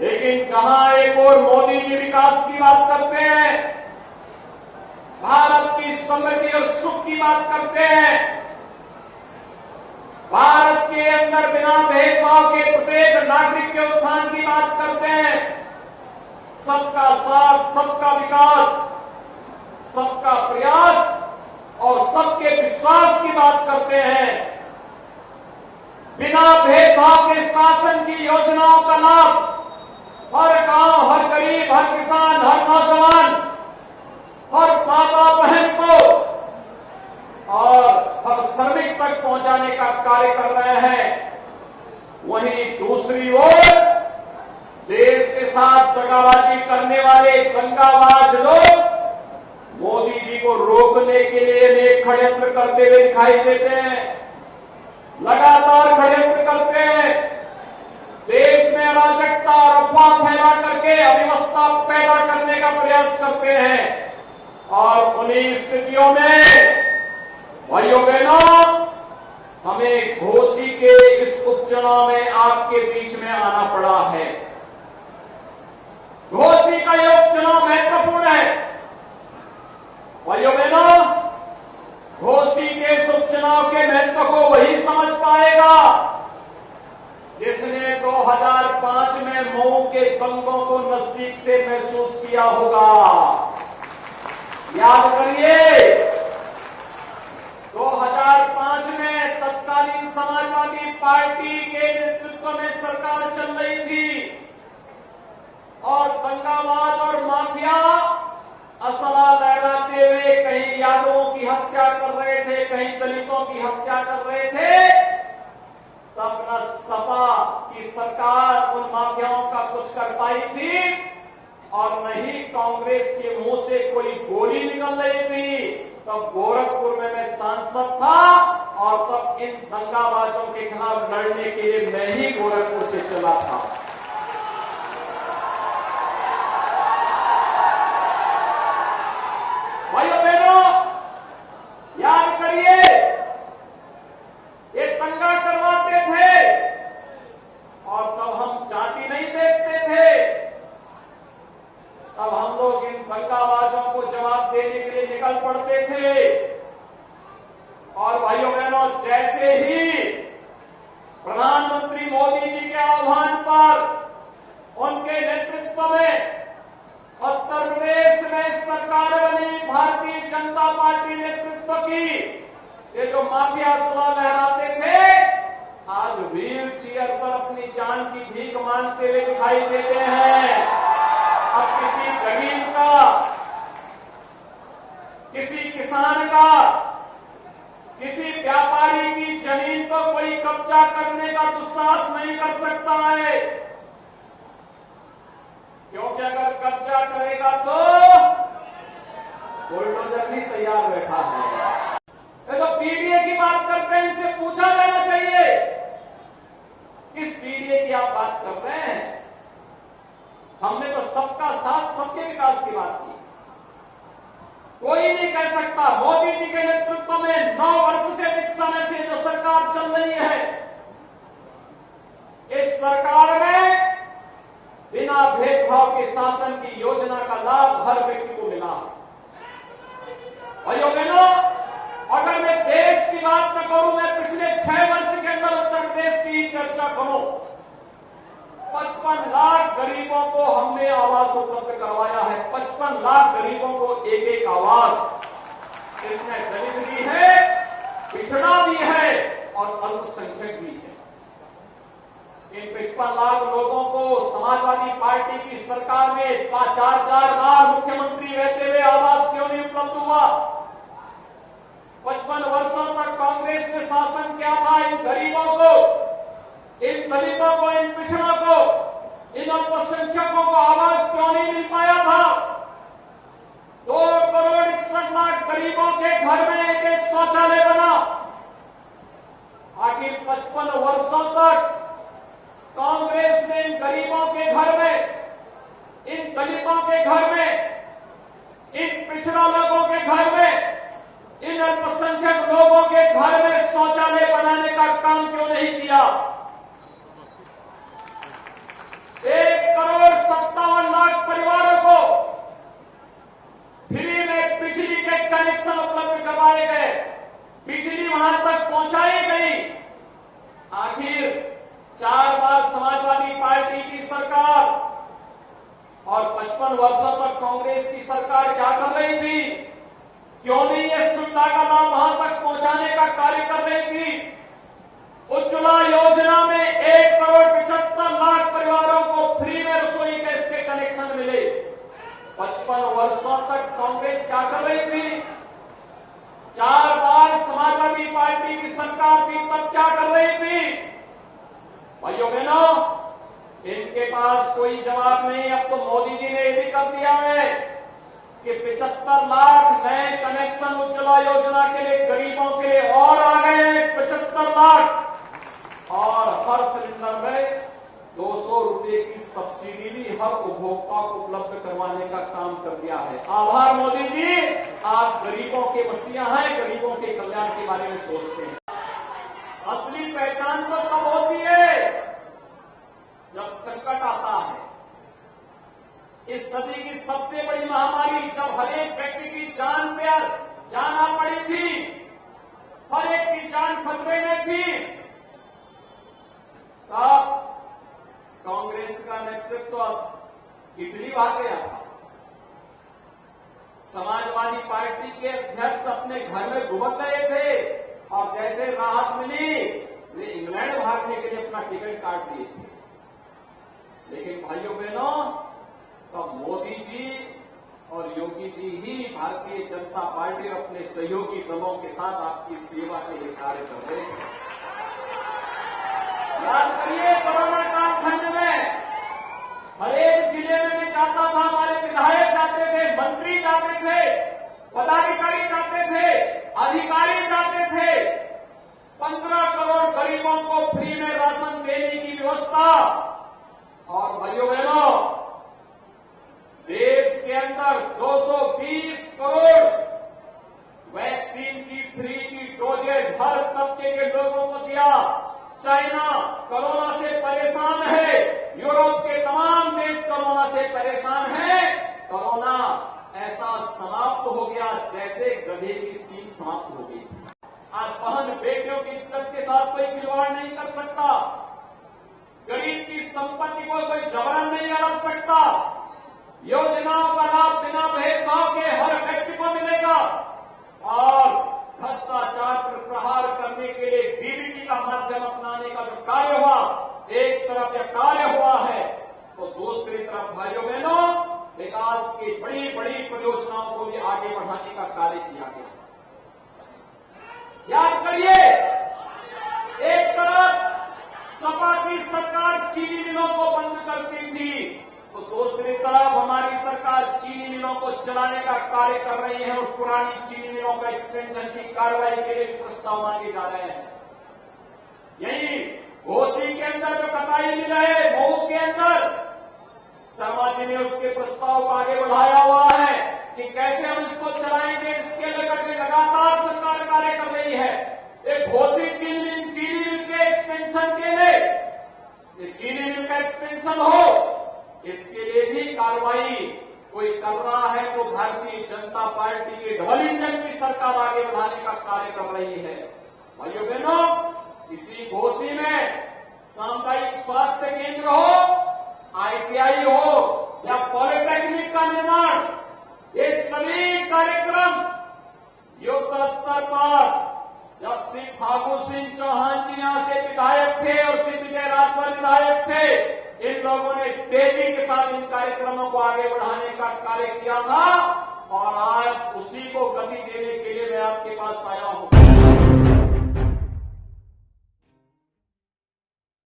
लेकिन जहां एक और मोदी जी विकास की बात करते हैं, भारत की समृद्धि और सुख की बात करते हैं, भारत के अंदर बिना भेदभाव के प्रत्येक नागरिक के उत्थान की बात करते हैं, सबका साथ, सबका विकास, सबका प्रयास और सबके विश्वास की बात करते हैं, बिना भेदभाव के शासन की योजनाओं का लाभ हर गांव, हर गरीब, हर किसान, हर नौजवान, हर माता बहन को और हर श्रमिक तक पहुंचाने का कार्य कर रहे हैं। वहीं दूसरी ओर देश के साथ दगाबाजी करने वाले दंगाबाज लोग मोदी जी को रोकने के लिए अनेक षड्यंत्र करते हुए दिखाई देते हैं, लगातार षड्यंत्र करते हैं, देश में अराजकता और अफवाह फैला करके अव्यवस्था पैदा करने का प्रयास करते हैं। और उन्हीं स्थितियों में भाइयों बहनों, हमें घोसी के इस उपचुनाव में आपके बीच में आना पड़ा है। घोसी का ये उपचुनाव महत्वपूर्ण है भाइयों बहनों। घोसी के इस उपचुनाव के महत्व को वही समझ पाएगा जिसने 2005 में मऊ के दंगों को नजदीक से महसूस किया होगा। याद करिए, 2005 में तत्कालीन समाजवादी पार्टी के नेतृत्व में सरकार चल रही थी और दंगाबाज और माफिया असला लहराते हुए कहीं यादवों की हत्या कर रहे थे, कहीं दलितों की हत्या कर रहे थे। तब न सपा की सरकार उन माफियाओं का कुछ कर पाई थी और न ही कांग्रेस के मुंह से कोई गोली निकल रही थी। तब गोरखपुर में मैं सांसद था और तब इन दंगाबाजों के खिलाफ लड़ने के लिए मैं ही गोरखपुर से चला था। भाइयों बहनों, याद करिए, ये दंगा करवाते थे और तब हम चाटी नहीं देखते थे। तब हम लोग इन दंगाबाजों को जवाब देने के लिए निकल पड़ते थे। और भाइयों बहनों, जैसे ही प्रधानमंत्री मोदी जी के आह्वान पर उनके नेतृत्व में उत्तर प्रदेश में सरकार बनी, भारतीय जनता पार्टी नेतृत्व की, ये जो माफिया असला लहराते थे आज व्हील चेयर पर अपनी जान की भीख मांगते हुए दिखाई देते हैं। अब किसी गरीब का, किसी किसान का, किसी व्यापारी की जमीन पर कोई कब्जा करने का दुस्साहस नहीं कर सकता है, क्योंकि अगर कब्जा करेगा तो बुलडोजर भी तैयार बैठा है। ये तो पीडीए की बात करते हैं, इनसे पूछा जाना चाहिए किस पीडीए की आप बात कर रहे हैं। हमने तो सबका साथ, सबके विकास की बात की। कोई नहीं कह सकता, मोदी जी के नेतृत्व में 9 वर्ष से अधिक समय से जो सरकार चल रही है, इस सरकार में बिना भेदभाव के शासन की योजना का लाभ हर व्यक्ति को मिला है। भाइयों बहनों, अगर मैं देश की बात न करूं, मैं पिछले 6 वर्ष के अंदर उत्तर प्रदेश की चर्चा करूं, 55 लाख गरीबों को हमने आवास उपलब्ध करवाया है। 55 लाख गरीबों को एक एक आवास। इसमें दलित भी है, पिछड़ा भी है और अल्पसंख्यक भी है। इन 55 लाख लोगों को समाजवादी पार्टी की सरकार में 4 बार मुख्यमंत्री रहते हुए आवास क्यों नहीं उपलब्ध हुआ? 55 वर्षों तक कांग्रेस ने शासन किया था। इन गरीबों को, इन दलितों को, इन पिछड़ों को, इन अल्पसंख्यकों को आवास क्यों नहीं मिल पाया था? 2 करोड़ 61 लाख गरीबों के घर में एक एक शौचालय बना। आखिर 55 वर्षों तक कांग्रेस ने इन गरीबों के घर में, इन दलितों के घर में, इन पिछड़ा लोगों के घर में, इन अल्पसंख्यक लोगों के घर में शौचालय बनाने का काम क्यों नहीं किया? 1 करोड़ वहां तक पहुंचाई गई। आखिर 4 बार समाजवादी पार्टी की सरकार और 55 वर्षों तक कांग्रेस की सरकार क्या कर रही थी? क्यों नहीं ये सुविधा का लाभ वहां तक पहुंचाने का कार्य कर रही थी? उज्ज्वला योजना में 1,75,00,000 परिवारों को फ्री में रसोई गैस के कनेक्शन मिले। 55 वर्षों तक कांग्रेस क्या कर रही थी? 4 बार समाजवादी पार्टी की सरकार थी, तब क्या कर रही थी? भाइयों बहनों, इनके पास कोई जवाब नहीं। अब तो मोदी जी ने ये भी कर दिया है कि 75 लाख नए कनेक्शन उज्ज्वला योजना के लिए गरीबों के लिए और आ गए हैं। 75 लाख और हर सिलेंडर में 200 रुपए की सब्सिडी भी हर उपभोक्ता को उपलब्ध करवाने का काम कर दिया है। आभार मोदी जी, आप गरीबों के मसीहा हैं, गरीबों के कल्याण के बारे में सोचते हैं। असली पहचान तो तब होती है जब संकट आता है। इस सदी की सबसे बड़ी महामारी जब हर एक व्यक्ति की जान पे जाना पड़ी थी, हर एक की जान खतरे में थी, तब कांग्रेस का नेतृत्व इटली भाग गया था। समाजवादी पार्टी के अध्यक्ष अपने घर में घुमक गए थे और जैसे राहत मिली वे इंग्लैंड भागने के लिए अपना टिकट काट दिए थे। लेकिन भाइयों बहनों, तब मोदी जी और योगी जी ही भारतीय जनता पार्टी और अपने सहयोगी दलों के साथ आपकी सेवा के लिए कार्य कर रहे हैं। याद करिए, कोरोना कालखंड में हर एक जिले में मैं जाता था, हमारे विधायक जाते थे, मंत्री जाते थे, पदाधिकारी जाते थे, अधिकारी जाते थे। 15 करोड़ गरीबों को फ्री में राशन देने की व्यवस्था। और भाइयों बहनों, देश के अंदर 220 करोड़ वैक्सीन की फ्री की डोजेज हर तबके के लोगों को दिया। चाइना कोरोना से परेशान है, यूरोप के तमाम देश कोरोना से परेशान हैं। कोरोना ऐसा समाप्त हो गया जैसे गधे की सींग समाप्त हो गई। आज बहन बेटियों की इज्जत के साथ कोई खिलवाड़ नहीं कर सकता, गरीब की संपत्ति को कोई जबरन नहीं हड़प सकता। योजनाओं का लाभ बिना भेदभाव के हर व्यक्ति को मिलेगा और भ्रष्टाचार पर प्रहार करने के लिए डीबीटी का माध्यम अपनाने का जो कार्य हुआ, एक तरफ यह कार्य हुआ है तो दूसरी तरफ भाइयों बहनों विकास की बड़ी बड़ी परियोजनाओं को भी आगे बढ़ाने का कार्य किया गया। याद करिए, एक तरफ सपा की सरकार चीनी मिलों को बंद करती थी तो दूसरी तरफ हमारी सरकार चीनी मिलों को चलाने का कार्य कर रही है और पुरानी चीनी मिलों का एक्सटेंशन की कार्रवाई के लिए प्रस्ताव मांगे जा रहे हैं। यही घोसी के अंदर जो कटाई मिल है, मऊ के अंदर शर्मा जी ने उसके प्रस्ताव को आगे बढ़ाया हुआ है कि कैसे हम इसको चलाएंगे। इसके लेकर के लगातार सरकार कार्य कर रही है। एक घोसी चीनी मिल के एक्सटेंशन के लिए, ये चीनी मिल का एक्सटेंशन हो, इसके लिए भी कार्रवाई कोई कर रहा है तो भारतीय जनता पार्टी के डबल इंजन की सरकार आगे बढ़ाने का कार्य कर रही है। भाइयों बहनों, इसी घोसी में सामुदायिक स्वास्थ्य केंद्र हो, आईटीआई हो या पॉलिटेक्निक का निर्माण, ये सभी कार्यक्रम युद्ध स्तर पर जब श्री फागू सिंह चौहान जी यहां से विधायक थे और श्री विजय राजभर विधायक थे, इन लोगों ने तेजी के साथ इन कार्यक्रमों को आगे बढ़ाने का कार्य किया था और आज उसी को गति देने के लिए मैं आपके पास आया हूं।